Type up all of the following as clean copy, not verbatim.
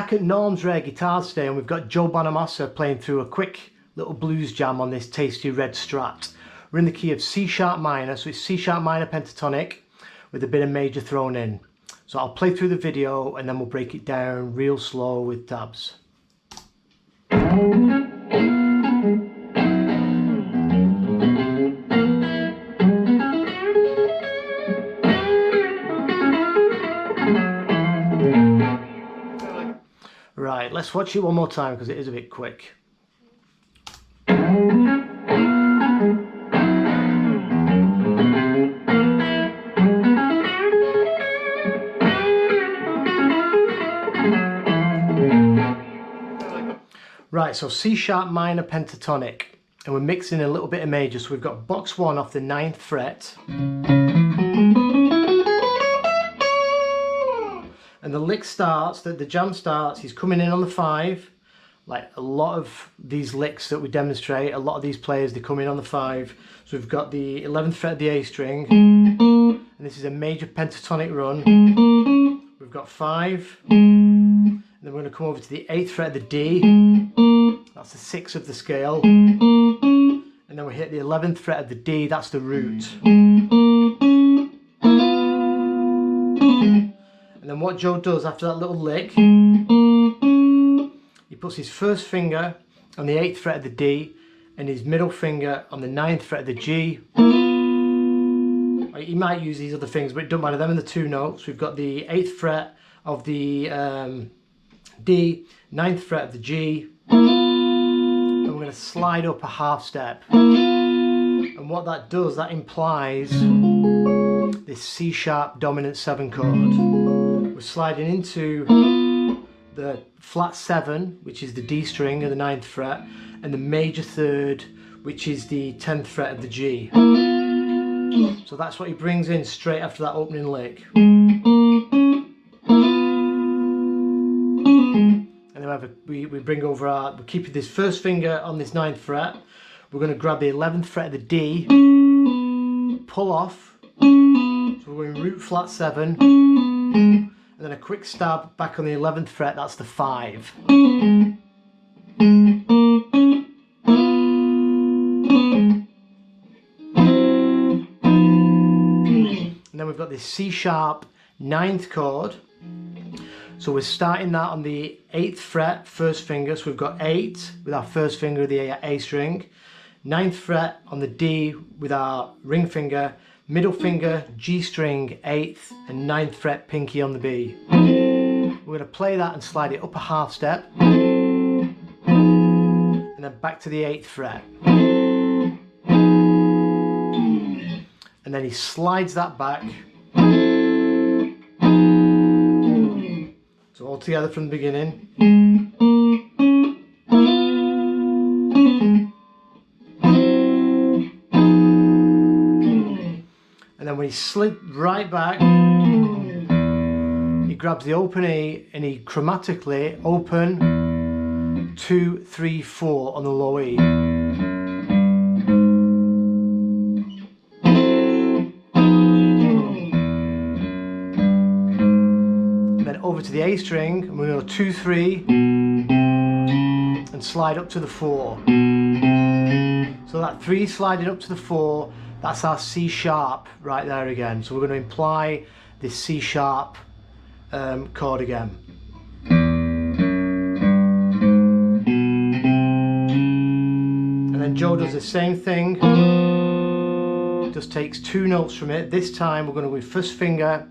back at Norm's Rare Guitars today, and we've got Joe Bonamassa playing through a quick little blues jam on this tasty red Strat. We're in the key of C sharp minor, so it's C sharp minor pentatonic with a bit of major thrown in. So I'll play through the video and then we'll break it down real slow with tabs. Right, let's watch it one more time because it is a bit quick. Right, so C sharp minor pentatonic, and we're mixing a little bit of major, so we've got box 1 off the 9th fret. And the lick starts, the jam starts, he's coming in on the 5. Like a lot of these licks that we demonstrate, a lot of these players, they come in on the 5. So we've got the 11th fret of the A string, and this is a major pentatonic run. We've got 5, and then we're going to come over to the 8th fret of the D, that's the 6th of the scale, and then we hit the 11th fret of the D, that's the root. And then what Joe does after that little lick, he puts his first finger on the 8th fret of the D and his middle finger on the 9th fret of the G. He might use these other things, but it doesn't matter, them are the 2 notes. We've got the 8th fret of the D, 9th fret of the G, and we're going to slide up a half step. And what that does, that implies this C sharp dominant 7 chord. We're sliding into the flat 7, which is the D string of the 9th fret, and the major 3rd, which is the 10th fret of the G. So that's what he brings in straight after that opening lick. And then we bring over we're keeping this first finger on this 9th fret. We're going to grab the 11th fret of the D, pull off, so we're going root flat 7, and then a quick stab back on the 11th fret, that's the 5. And then we've got this C sharp 9th chord. So we're starting that on the 8th fret, first finger, so we've got 8 with our first finger of the A string, 9th fret on the D with our ring finger, middle finger, G string, 8th, and 9th fret pinky on the B. We're going to play that and slide it up a half step, and then back to the 8th fret. And then he slides that back. So all together from the beginning. And then when he slid right back, he grabs the open E and he chromatically open 2, 3, 4 on the low E. And then over to the A string, and we're going to go 2, 3 and slide up to the 4. So that 3 sliding up to the 4, that's our C sharp right there again. So we're going to imply this C sharp chord again. And then Joe does the same thing, just takes 2 notes from it. This time we're going to go with first finger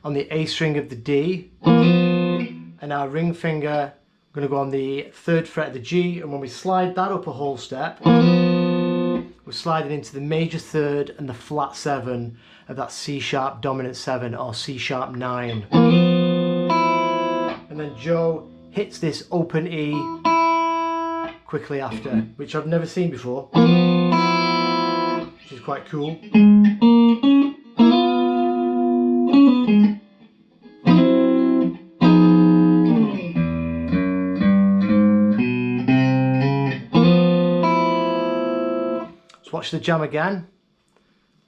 on the A string of the D, and our ring finger, we're going to go on the 3rd fret of the G, and when we slide that up a whole step, we're sliding into the major 3rd and the flat 7 of that C sharp dominant 7 or C sharp 9. And then Joe hits this open E quickly after, which I've never seen before, which is quite cool. Let's watch the jam again.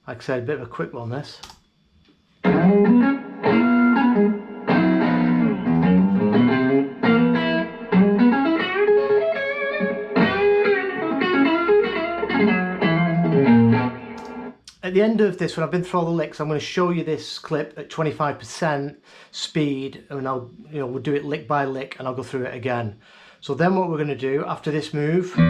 Like I said, a bit of a quick one this. at the end of this, when I've been through all the licks, I'm going to show you this clip at 25% speed, and we'll do it lick by lick, and I'll go through it again. So then what we're going to do after this move, we're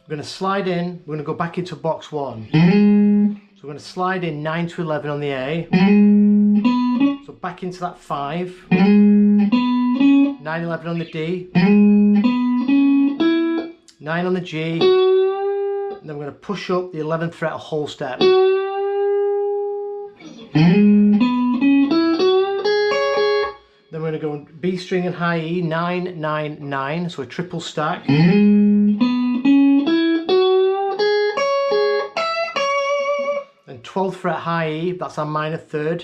going to slide in, we're going to go back into box 1. So we're going to slide in 9 to 11 on the A, so back into that 5, 9, 11 on the D, 9 on the G, and then we're going to push up the 11th fret a whole step. Then we're going to go B string and high E, 9, 9, 9, so a triple stack. And 12th fret high E, that's our minor third.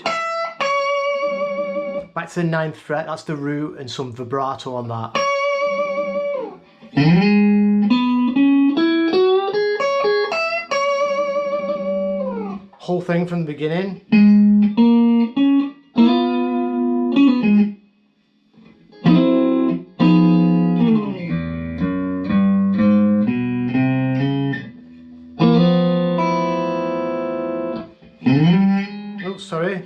Back to the 9th fret, that's the root and some vibrato on that. Whole thing from the beginning. Oh, sorry.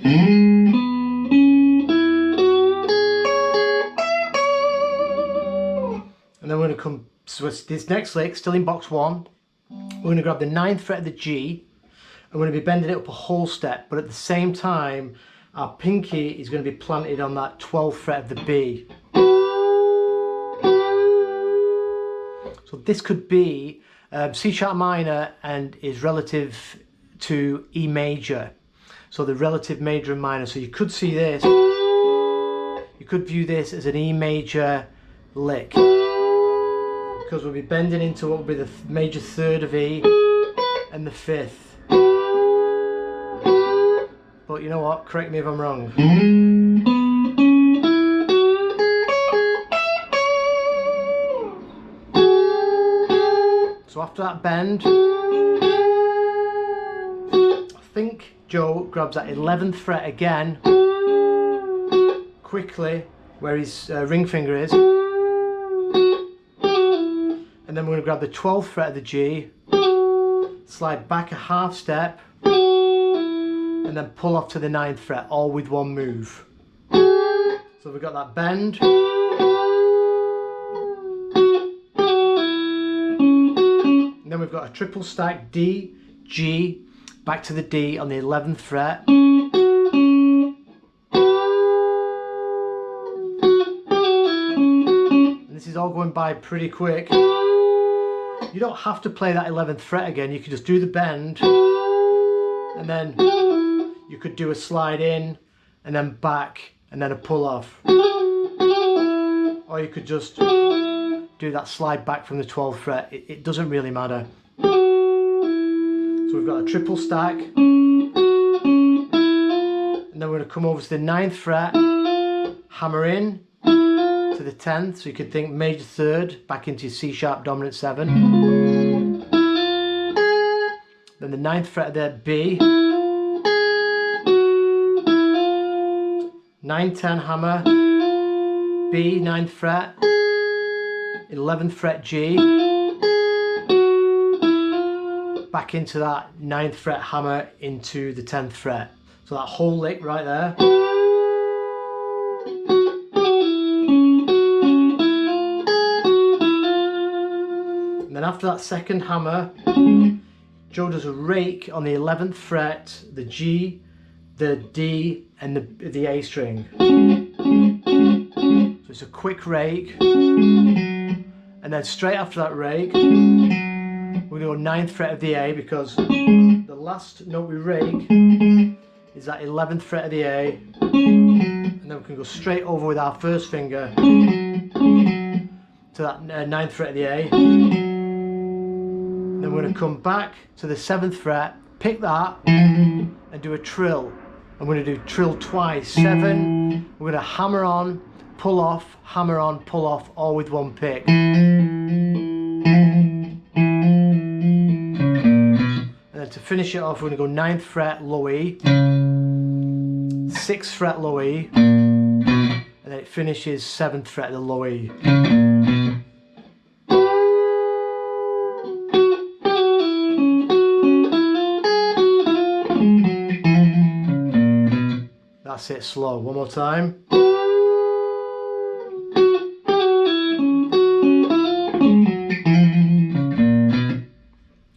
And then we're going to come, so this next lick, still in box 1, we're going to grab the 9th fret of the G, and we're going to be bending it up a whole step, but at the same time, our pinky is going to be planted on that 12th fret of the B. So this could be C sharp minor and is relative to E major. So the relative major and minor. So you could see this, you could view this as an E major lick, because we'll be bending into what will be the major third of E and the 5th. But you know what, correct me if I'm wrong. So after that bend, I think Joe grabs that 11th fret again, quickly, where his ring finger is. And then we're going to grab the 12th fret of the G, slide back a half step, and then pull off to the 9th fret, all with one move. So we've got that bend. And then we've got a triple stack D, G, back to the D on the 11th fret. And this is all going by pretty quick. You don't have to play that 11th fret again, you can just do the bend, and then you could do a slide in, and then back, and then a pull off. Or you could just do that slide back from the 12th fret, it doesn't really matter. So we've got a triple stack, and then we're going to come over to the 9th fret, hammer in to the 10th, so you could think major third, back into your C sharp dominant 7. Then the 9th fret of the B, 9, 10 hammer, B, 9th fret, 11th fret G, back into that 9th fret hammer into the 10th fret. So that whole lick right there. And then after that second hammer, Joe does a rake on the 11th fret, the G, the D and the A string. So it's a quick rake, and then straight after that rake we're going to go 9th fret of the A, because the last note we rake is that 11th fret of the A, and then we can go straight over with our first finger to that 9th fret of the A. Then we're going to come back to the 7th fret, pick that and do a trill. I'm going to do trill twice, 7, we're going to hammer on, pull off, hammer on, pull off, all with one pick. And then to finish it off, we're going to go 9th fret, low E, 6th fret, low E, and then it finishes 7th fret, the low E. That's it, slow. One more time.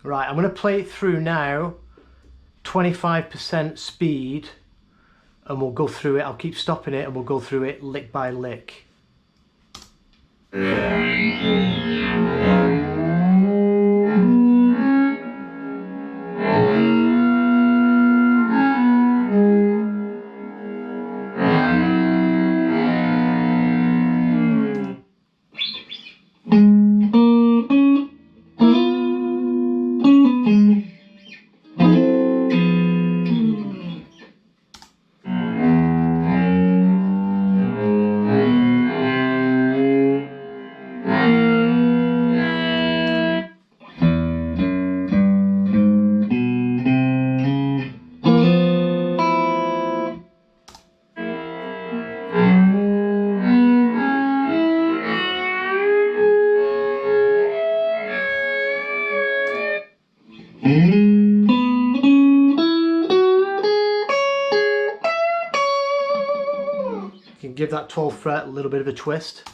Right, I'm going to play it through now, 25% speed, and we'll go through it. I'll keep stopping it and we'll go through it lick by lick. You can give that 12th fret a little bit of a twist.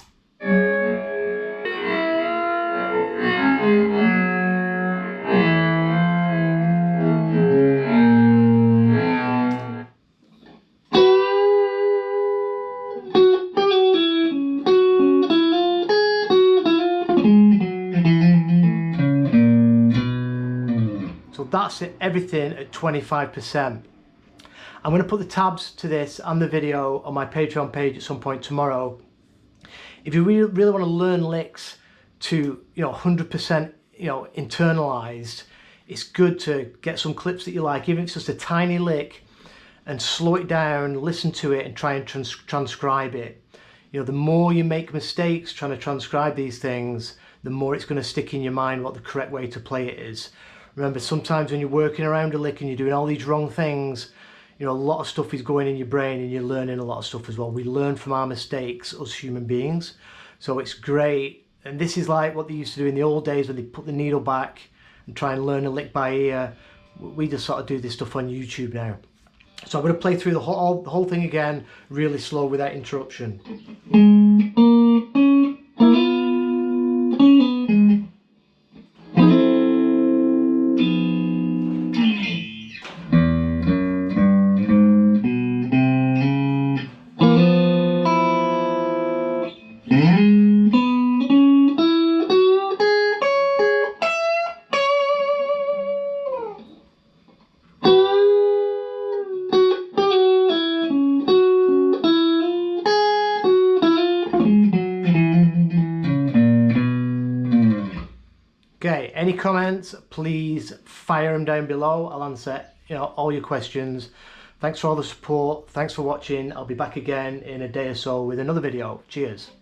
So that's it, everything at 25%. I'm going to put the tabs to this and the video on my Patreon page at some point tomorrow. If you really want to learn licks to 100% internalized, it's good to get some clips that you like, even if it's just a tiny lick, and slow it down, listen to it and try and transcribe it. The more you make mistakes trying to transcribe these things, the more it's going to stick in your mind what the correct way to play it is. Remember, sometimes when you're working around a lick and you're doing all these wrong things, a lot of stuff is going in your brain and you're learning a lot of stuff as well. We learn from our mistakes, us human beings. So it's great. And this is like what they used to do in the old days when they put the needle back and try and learn a lick by ear. We just sort of do this stuff on YouTube now. So I'm going to play through the whole thing again, really slow without interruption. Okay, any comments, please fire them down below. I'll answer all your questions. Thanks for all the support. Thanks for watching. I'll be back again in a day or so with another video. Cheers.